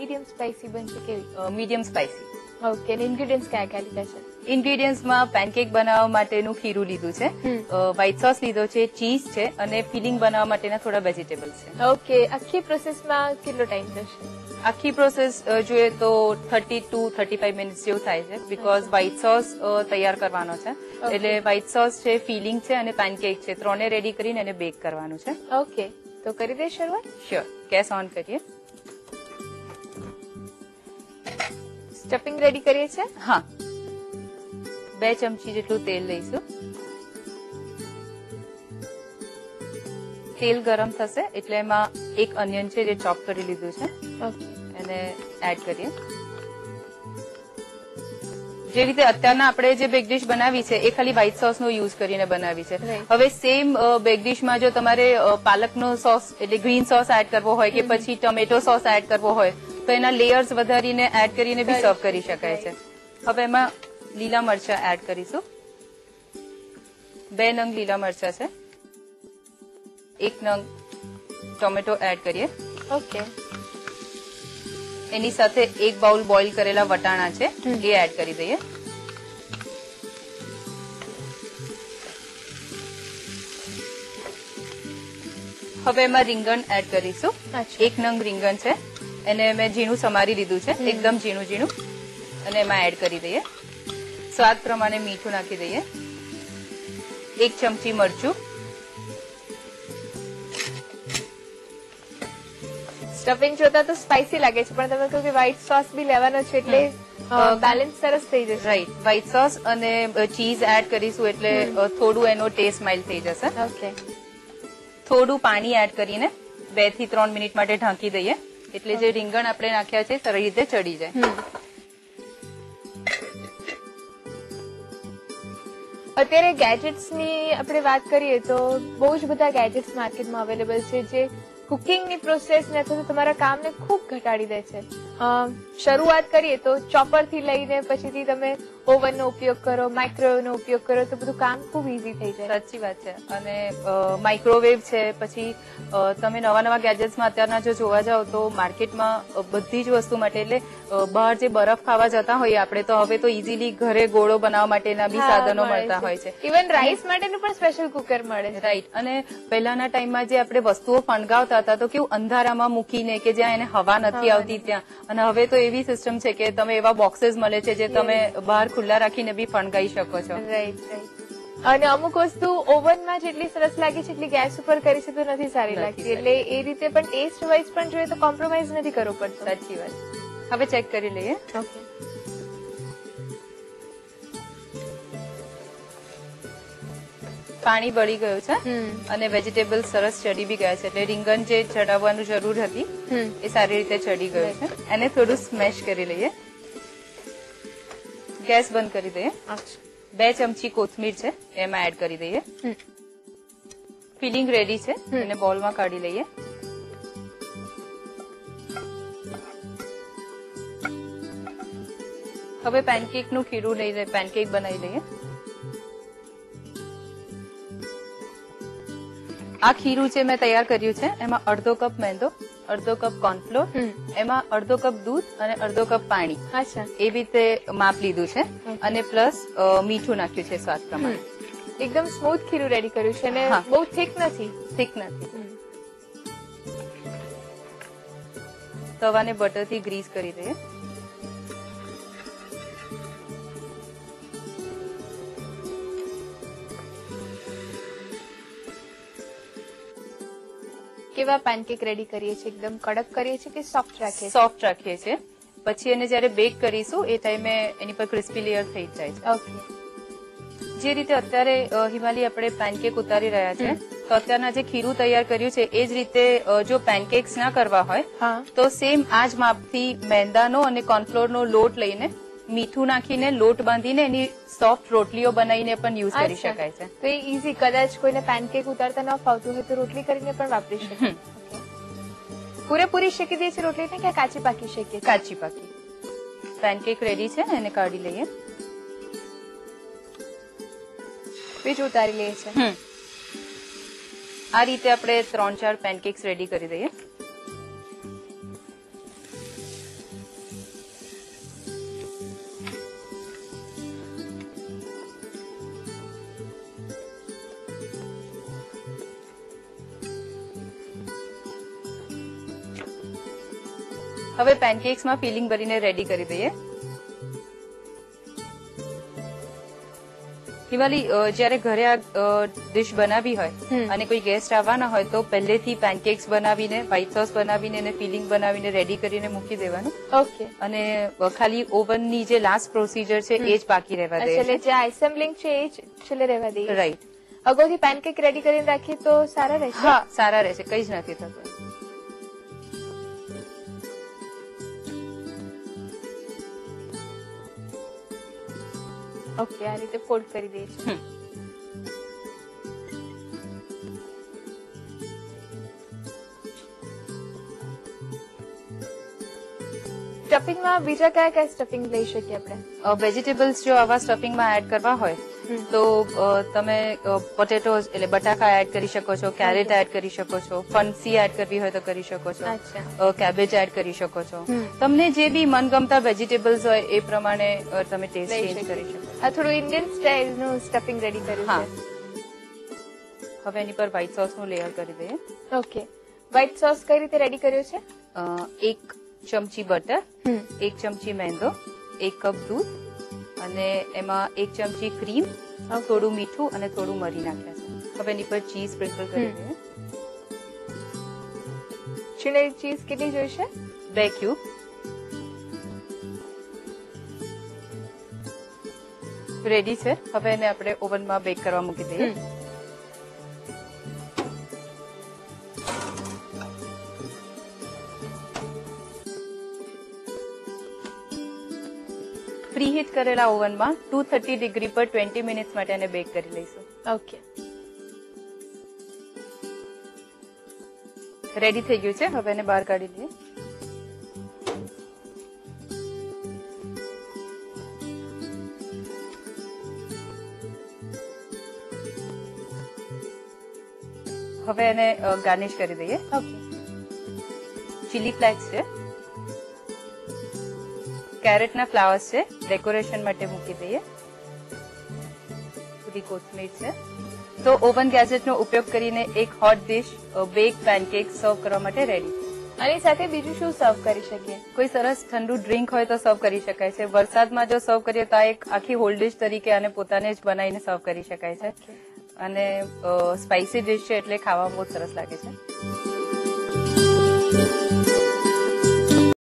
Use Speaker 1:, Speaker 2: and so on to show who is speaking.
Speaker 1: Medium spicy બનશે કેવી?
Speaker 2: Medium spicy.
Speaker 1: Okay. Ingredients કયા કયા લીધા છે?
Speaker 2: ઇન્ગ્રેડિયન્ટ્સમાં પેનકેક બનાવવા માટેનું ખીરું લીધું છે, વ્હાઈટ સોસ લીધો છે, ચીઝ છે અને ફિલિંગ બનાવવા માટેના થોડા વેજીટેબલ્સ છે.
Speaker 1: ઓકે. આખી પ્રોસેસમાં કેટલો ટાઈમ થશે?
Speaker 2: આખી પ્રોસેસ જોઈએ તો 30 to 35 મિનિટ્સ જેવું થાય છે, બીકોઝ વ્હાઈટ સોસ તૈયાર કરવાનો છે. એટલે વ્હાઈટ સોસ છે, ફિલિંગ છે અને પેનકેક છે, ત્રણે રેડી કરીને એને બેક કરવાનું છે.
Speaker 1: ઓકે. તો કરી દે શરૂઆત?
Speaker 2: શ્યોર. ગેસ ઓન કરીએ.
Speaker 1: સ્ટફિંગ રેડી કરીએ છીએ?
Speaker 2: હા. 2 ચમચી જેટલું તેલ લઈશું. તેલ ગરમ થશે એટલે એમાં એક ઓનિયન છે જે ચોપ કરી લીધું છે, એને એડ કરીએ. જે રીતે અત્યારના આપણે જે બેક ડીશ બનાવી છે એ ખાલી વ્હાઈટ સોસ નો યુઝ કરીને બનાવી છે. હવે સેમ બેક ડીશમાં જો તમારે પાલકનો સોસ એટલે ગ્રીન સોસ એડ કરવો હોય કે પછી ટમેટો સોસ એડ કરવો હોય તો એના લેયર્સ વધારીને એડ કરીને બી સર્વ કરી શકાય છે. હવે એમાં લીલા મરચા એડ કરીશું. 2 નંગ લીલા મરચા છે, 1 નંગ ટોમેટો એડ કરીએ.
Speaker 1: ઓકે.
Speaker 2: એની સાથે 1 બાઉલ બોઇલ કરેલા વટાણા છે એ એડ કરી દઈએ. હવે એમાં રીંગણ એડ કરીશું. 1 નંગ રીંગણ છે, એને મેં ઝીણું સમારી લીધું છે, એકદમ ઝીણું ઝીણું, અને એમાં એડ કરી દઈએ. સ્વાદ પ્રમાણે મીઠું નાખી દઈએ. 1 ચમચી મરચું.
Speaker 1: સ્ટફિંગ જોતા તો સ્પાઇસી લાગે છે, પણ તમે કહ્યું કે વ્હાઈટ સોસ બી લેવાનો છે એટલે બેલેન્સ સરસ થઈ જશે.
Speaker 2: રાઈટ. વ્હાઈટ સોસ અને ચીઝ એડ કરીશું એટલે થોડું એનો ટેસ્ટ માઇલ્ડ થઈ જશે.
Speaker 1: ઓકે.
Speaker 2: થોડું પાણી એડ કરીને 2 થી 3 મિનિટ માટે ઢાંકી દઈએ એટલે જે રીંગણ આપણે નાખ્યા છે સરળ રીતે ચડી જાય.
Speaker 1: અત્યારે ગેજેટ્સ ની આપણે વાત કરીએ તો બહુ જ બધા ગેજેટ્સ માર્કેટમાં અવેલેબલ છે જે કુકિંગની પ્રોસેસ ને અથવા તમારા કામને ખૂબ ઘટાડી દે છે. શરૂઆત કરીએ તો ચોપર થી લઈને પછીથી તમે ઓવન નો ઉપયોગ કરો, માઇક્રોવેવ નો ઉપયોગ કરો તો બધું કામ ખૂબ ઈઝી થઈ જાય.
Speaker 2: સાચી વાત છે. અને માઇક્રોવેવ છે, પછી તમે નવા નવા ગેજેટ્સમાં અત્યારના જો જોવા જાવ તો માર્કેટમાં બધી જ વસ્તુ માટે એટલે બહાર જે બરફ ખાવા જતા હોઈએ આપણે તો હવે તો ઇઝીલી ઘરે ગોળો બનાવવા માટેના બી સાધનો મળતા હોય છે.
Speaker 1: ઇવન રાઈસ માટેનું પણ સ્પેશિયલ કુકર મળે છે.
Speaker 2: રાઈટ. અને પહેલાના ટાઈમમાં જે આપણે વસ્તુઓ ફણગાવતા હતા તો કેવું અંધારામાં મૂકીને કે જ્યાં એને હવા નથી આવતી ત્યાં, અને હવે તો એવી સિસ્ટમ છે કે તમે એવા બોક્सेस મળે છે જે તમે બહાર ખુલ્લા રાખીને બી ફણગાઈ શકો છો.
Speaker 1: Right right. અને અમુક વસ્તુ ઓવનમાં જેટલી સરસ લાગે છે એટલી ગેસ ઉપર કરી છે તો નથી સારી લાગતી, એટલે એ રીતે પણ ટેસ્ટ વાઇઝ પણ જોઈએ તો કોમ્પ્રોમાઇઝ નથી કરવું પડતું.
Speaker 2: સાચી વાત. હવે ચેક કરી લઈએ.
Speaker 1: ઓકે.
Speaker 2: પાણી બળી ગયું છે અને વેજીટેબલ સરસ ચડી બી ગયા છે, એટલે રીંગણ જે ચડાવવાનું જરૂર હતી એ સારી રીતે ચડી ગયું છે. એને થોડું સ્મેશ કરી લઈએ. ગેસ બંધ કરી દઈએ. 2 ચમચી કોથમીર છે એમાં એડ કરી દઈએ. ફિલિંગ રેડી છે, એને બોલમાં કાઢી લઈએ. હવે પેનકેક નું ખીરું લઈને પેનકેક બનાવી લઈએ. આ ખીરું છે મેં તૈયાર કર્યું છે, એમાં અડધો કપ મેંદો, અડધો કપ કોર્નફ્લોર, એમાં અડધો કપ દૂધ અને અડધો કપ પાણી, એવી રીતે માપ લીધું છે, અને પ્લસ મીઠું નાખ્યું છે સ્વાદ પ્રમાણે.
Speaker 1: એકદમ સ્મૂથ ખીરું રેડી કર્યું છે અને બહુ થીક નથી.
Speaker 2: થીક નથી. તવાને બટરથી ગ્રીસ કરી દઈએ.
Speaker 1: કેવા પેનકેક રેડી કરીએ છીએ? એકદમ કડક કરીએ છીએ કે સોફ્ટ રાખીએ છીએ?
Speaker 2: સોફ્ટ રાખીએ છીએ. પછી એને જયારે બેક કરીશું એ ટાઈમે એની પર ક્રિસ્પી લેયર થઈ જાય છે.
Speaker 1: ઓકે.
Speaker 2: જે રીતે અત્યારે હિમાલી આપણે પેનકેક ઉતારી રહ્યા છે તો અત્યારના જે ખીરું તૈયાર કર્યું છે એ જ રીતે જો પેનકેક્સ ના કરવા હોય તો સેમ આ જ માપથી મેંદાનો અને કોર્નફ્લોરનો લોટ લઈને મીઠું નાખીને લોટ બાંધીને એની સોફ્ટ રોટલીઓ બનાવીને પણ યુઝ કરી શકાય છે.
Speaker 1: તો એ ઈઝી. કદાચ કોઈને પેનકેક ઉતારતા ન ફાવતું હોય તો રોટલી કરીને પણ વાપરી શકે. પૂરેપૂરી શેકી દઈએ છીએ રોટલીને કે કાચી પાકી શેકીએ?
Speaker 2: કાચી પાકી. પેનકેક રેડી છે, એને કાઢી લઈએ.
Speaker 1: બીજું ઉતારી લઈએ છીએ.
Speaker 2: આ રીતે આપણે 3-4 પેનકેક્સ રેડી કરી દઈએ. હવે પેનકેક્સમાં ફિલિંગ ભરીને રેડી કરી દઈએ. હિમાલી, જયારે ઘરે આ ડિશ બનાવી હોય અને કોઈ ગેસ્ટ આવવાના હોય તો પહેલેથી પેનકેક્સ બનાવીને, વ્હાઈટ સોસ બનાવીને અને ફિલિંગ બનાવીને રેડી કરીને મૂકી દેવાનું.
Speaker 1: ઓકે.
Speaker 2: અને ખાલી ઓવનની જે લાસ્ટ પ્રોસીજર છે એ જ બાકી રહેવા દે.
Speaker 1: એટલે જે એસેમ્બલિંગ છે એ જ છેલ્લે રહેવા દઈએ.
Speaker 2: રાઈટ.
Speaker 1: અગાઉથી પેનકેક રેડી કરીને રાખીએ તો સારા રહેશે?
Speaker 2: હા, સારા રહેશે, કઈ જ નથી થતું.
Speaker 1: ઓકે, આ રીતે ફોલ્ડ કરી દઈએ છીએ. સ્ટફિંગમાં બીજા કયા સ્ટફિંગ લઈ શકીએ આપણે?
Speaker 2: વેજીટેબલ્સ જો આવા સ્ટફિંગમાં એડ કરવા હોય તો તમે પોટેટોઝ એટલે બટાકા એડ કરી શકો છો, કેરેટ એડ કરી શકો છો, ફનસી એડ કરવી હોય તો કરી શકો છો, કેબેજ એડ કરી શકો છો. તમને જે બી મનગમતા વેજીટેબલ્સ હોય એ પ્રમાણે તમે ટેસ્ટ ચેન્જ કરી શકો.
Speaker 1: આ થોડું ઇન્ડિયન સ્ટાઇલનું સ્ટફિંગ રેડી કર્યું છે.
Speaker 2: હવે એની પર વ્હાઈટ સોસનું લેયર કરી દઈએ.
Speaker 1: ઓકે. વ્હાઈટ સોસ કઈ રીતે રેડી કર્યો છે?
Speaker 2: 1 ચમચી બટર, 1 ચમચી મેંદો, 1 કપ દૂધ અને એમાં 1 ચમચી ક્રીમ, થોડું મીઠું અને થોડું મરી નાખ્યા છે. હવે એની પર ચીઝ સ્પ્રિંકલ કરી દઈએ.
Speaker 1: છીણેલી ચીઝ કેટલી જોઈશે?
Speaker 2: 2 ક્યુબ. રેડી છે. હવે એને આપણે ઓવનમાં બેક કરવા મૂકી દઈએ. પ્રીહીટ કરેલા ઓવનમાં 230 ડિગ્રી પર 20 મિનિટ્સ માટે એને બેક કરી લઈશું.
Speaker 1: ઓકે.
Speaker 2: રેડી થઈ ગયું છે. હવે એને બહાર કાઢી લઈએ. હવે એને ગાર્નિશ કરી દઈએ.
Speaker 1: ઓકે.
Speaker 2: ચીલી ફ્લેક્સ છે, કેરેટના ફ્લાવર્સ છે, ડેકોરેશન માટે મૂકી દઈએ. થોડી કોથમીર છે. તો ઓવન ગેજેટનો ઉપયોગ કરીને એક હોટ ડિશ બેક પેનકેક સર્વ કરવા માટે રેડી.
Speaker 1: આની સાથે બીજું શું સર્વ કરી શકીએ?
Speaker 2: કોઈ સરસ ઠંડુ ડ્રિંક હોય તો સર્વ કરી શકાય છે. વરસાદમાં જો સર્વ કરીએ તો આ એક આખી હોલ ડિશ તરીકે આને પોતાને જ બનાવીને સર્વ કરી શકાય છે. અને સ્પાઇસી ડિશ છે એટલે ખાવામાં બહુ સરસ લાગે છે.